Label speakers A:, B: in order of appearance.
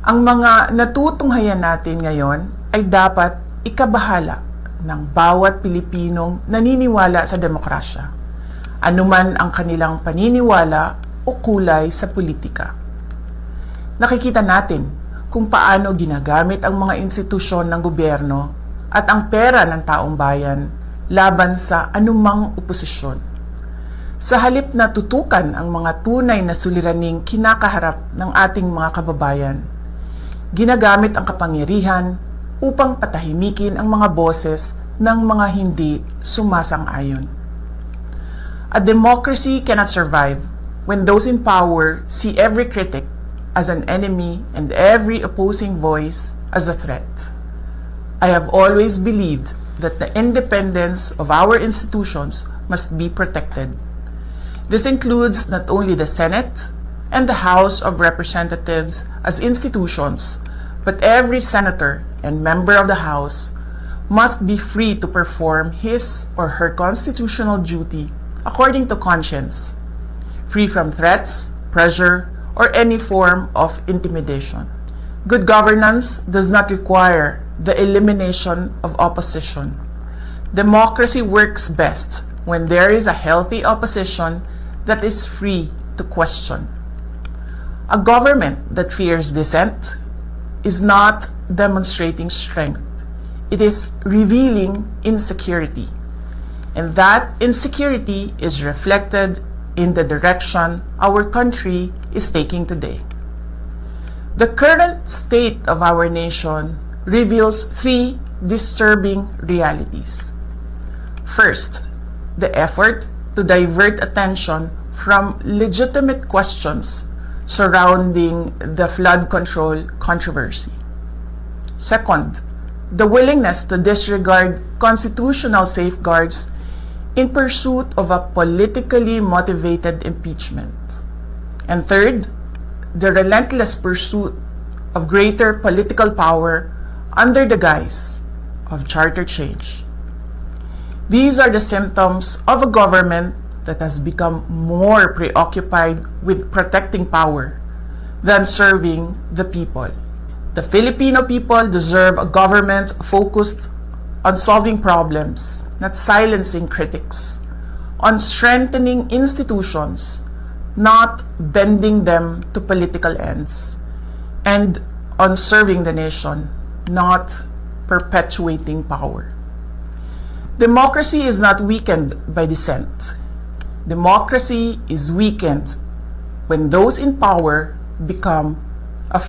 A: Ang mga natutunghayan natin ngayon ay dapat ikabahala ng bawat Pilipinong naniniwala sa demokrasya, anuman ang kanilang paniniwala o kulay sa politika. Nakikita natin kung paano ginagamit ang mga institusyon ng gobyerno at ang pera ng taong bayan laban sa anumang oposisyon. Sa halip na tutukan ang mga tunay na suliraning kinakaharap ng ating mga kababayan, ginagamit ang kapangyarihan upang patahimikin ang mga boses ng mga hindi sumasang-ayon. A democracy cannot survive when those in power see every critic as an enemy and every opposing voice as a threat. I have always believed that the independence of our institutions must be protected. This includes not only the Senate and the House of Representatives as institutions, but every senator and member of the House must be free to perform his or her constitutional duty according to conscience, free from threats, pressure, or any form of intimidation. Good governance does not require the elimination of opposition. Democracy works best when there is a healthy opposition that is free to question. A government that fears dissent is not demonstrating strength. It is revealing insecurity. And that insecurity is reflected in the direction our country is taking today. The current state of our nation reveals three disturbing realities. First, the effort to divert attention from legitimate questions surrounding the flood control controversy. Second, the willingness to disregard constitutional safeguards in pursuit of a politically motivated impeachment. And third, the relentless pursuit of greater political power under the guise of charter change. These are the symptoms of a government that has become more preoccupied with protecting power than serving the people. The Filipino people deserve a government focused on solving problems, not silencing critics, on strengthening institutions, not bending them to political ends, and on serving the nation, not perpetuating power. Democracy is not weakened by dissent. Democracy is weakened when those in power become